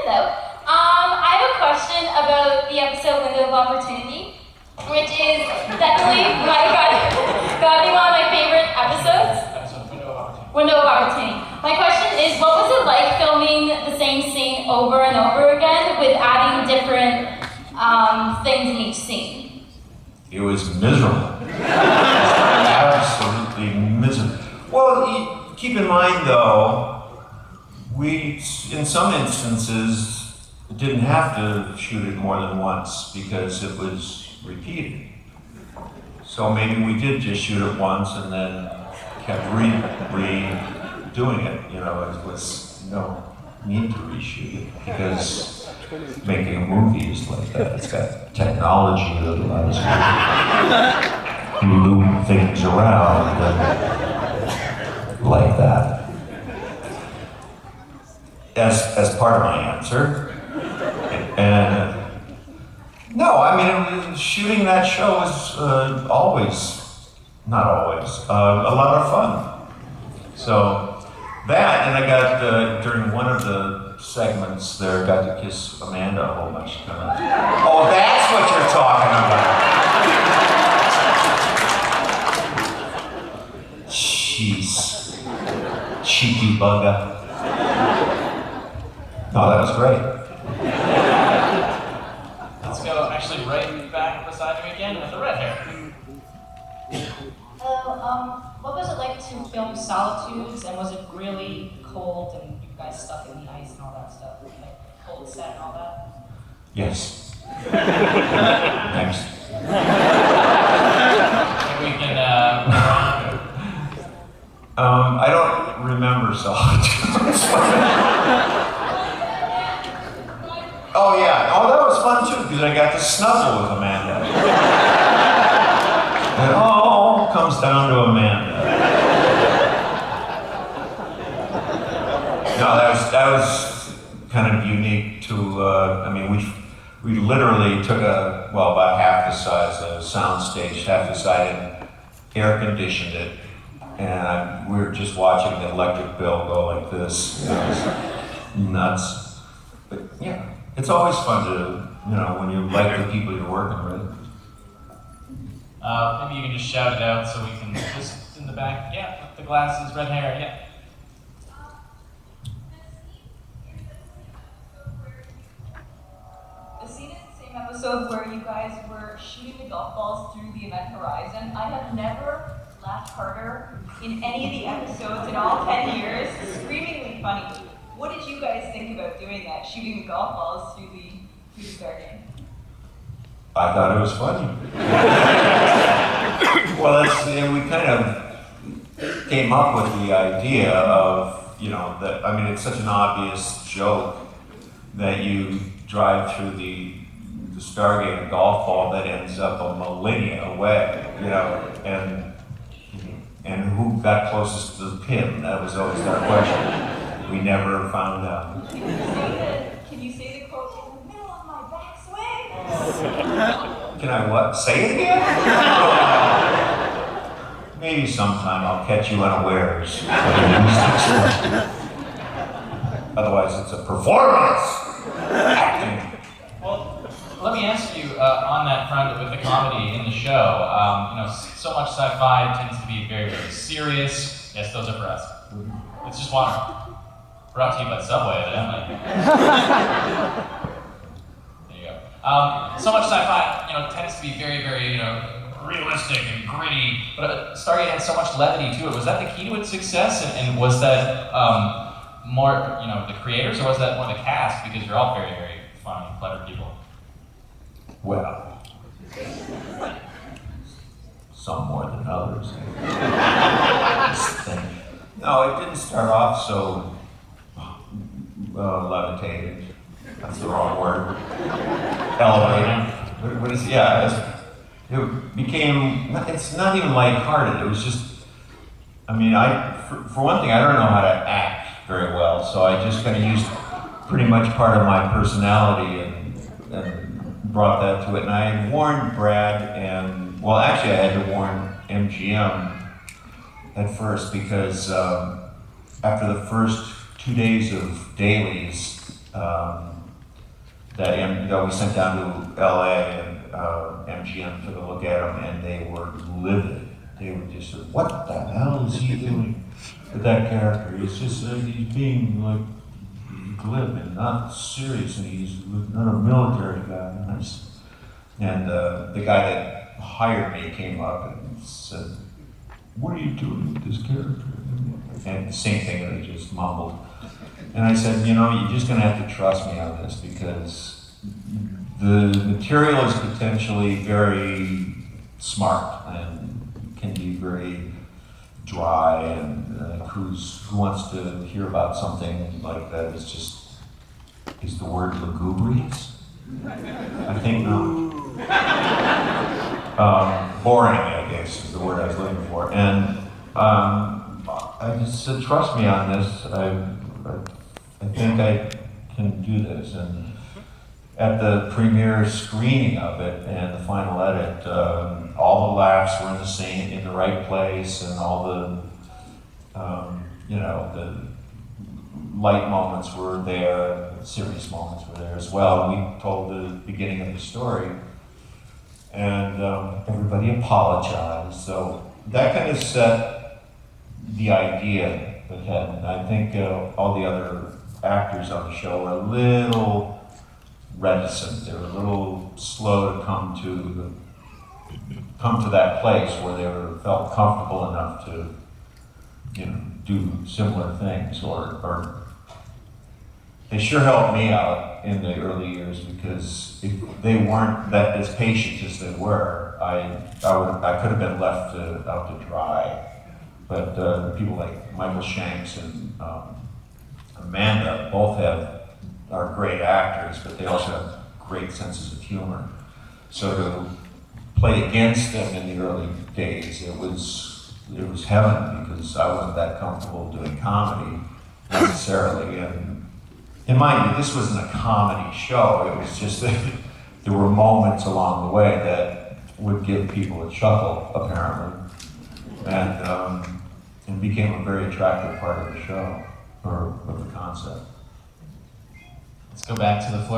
Hello. I have a question about the episode Window of Opportunity, which is definitely got me one of my favorite episodes. Window of Opportunity. My question is, what was it like filming the same scene over and over again with adding different things in each scene? It was miserable. Absolutely miserable. Well, keep in mind though, we, in some instances, didn't have to shoot it more than once because it was repeated. So maybe we did just shoot it once and then kept redoing it. You know, it was no need to reshoot it because making a movie is like that. It's got technology that allows you to loop things around and like that. As part of my answer, and no, I mean, shooting that show was not always, a lot of fun. So that, and I got, during one of the segments there, got to kiss Amanda a whole bunch of times. Oh, that's what you're talking about. Jeez. Cheeky bugger. Oh, that was great. Let's go actually right back beside me again with the red hair. Hello, what was it like to film Solitudes, and was it really cold and you guys stuck in the ice and all that stuff? Like cold set and all that? Yes. Thanks. Maybe we can move around. I don't remember Solitudes. Oh yeah, oh that was fun too, because I got to snuggle with Amanda. It all comes down to Amanda. No, that was kind of unique to, I mean, we literally took about half the size of sound stage, half the size, and air conditioned it, and we were just watching the electric bill go like this. It was nuts. But yeah. It's always fun to, when you like the people you're working with. Maybe you can just shout it out so we can just in the back. Yeah, with the glasses, red hair, yeah. The scene in the same episode where you guys were shooting the golf balls through the event horizon, I have never laughed harder in any of the episodes in all 10 years. Screamingly funny. What did you guys think about doing that, shooting the golf balls through the STARGATE? I thought it was funny. Well, we kind of came up with the idea of, that, I mean, it's such an obvious joke that you drive through the STARGATE golf ball that ends up a millennia away, and who got closest to the pin? That was always our question. We never found out. Can you say the quote, in the middle of my backswing? Can I what? Say it again? Maybe sometime I'll catch you unawares. Otherwise it's a performance. Acting. Well, let me ask you on that front with the comedy in the show. So much sci-fi tends to be very, very serious. Yes, those are for us. It's just water. Brought to you by Subway, evidently. There you go. So much sci-fi, tends to be very, very, realistic and gritty. But Stargate had so much levity to it. Was that the key to its success? And was that more, the creators, or was that more the cast? Because you're all very, very funny, clever people. Well, some more than others. No, it didn't start off so levitated. That's the wrong word. Elevated. What is it? Yeah, it became, it's not even lighthearted. It was just, I mean, for one thing, I don't know how to act very well, so I just kind of used pretty much part of my personality and brought that to it. And I had warned Brad and, well, actually I had to warn MGM at first because after the first 2 days of dailies, that we sent down to LA, and MGM took a look at them, and they were livid. They were just, what the hell is he doing with that character? He's just, he's being like glib and not serious, and he's not a military guy. And the guy that hired me came up and said, what are you doing with this character? And the same thing that I just mumbled. And I said, you know, you're just gonna have to trust me on this, because the material is potentially very smart and can be very dry, and who wants to hear about something like that is the word lugubrious? I think not. Boring, I guess, is the word I was looking for. And I just said, trust me on this. I think I can do this. And at the premiere screening of it and the final edit, all the laughs were in the right place, and all the, the light moments were there, the serious moments were there as well. We told the beginning of the story, and everybody apologized. So that kind of set the idea ahead. And I think all the other actors on the show were a little reticent. They were a little slow to come to that place where they felt comfortable enough to, do similar things, or they sure helped me out in the early years, because if they weren't that as patient as they were, I could have been left out to dry. But people like Michael Shanks and Amanda both are great actors, but they also have great senses of humor. So to play against them in the early days, it was heaven, because I wasn't that comfortable doing comedy necessarily. And mind you, this wasn't a comedy show. It was just that there were moments along the way that would give people a chuckle, apparently, and became a very attractive part of the show, or of the concept. Let's go back to the floor.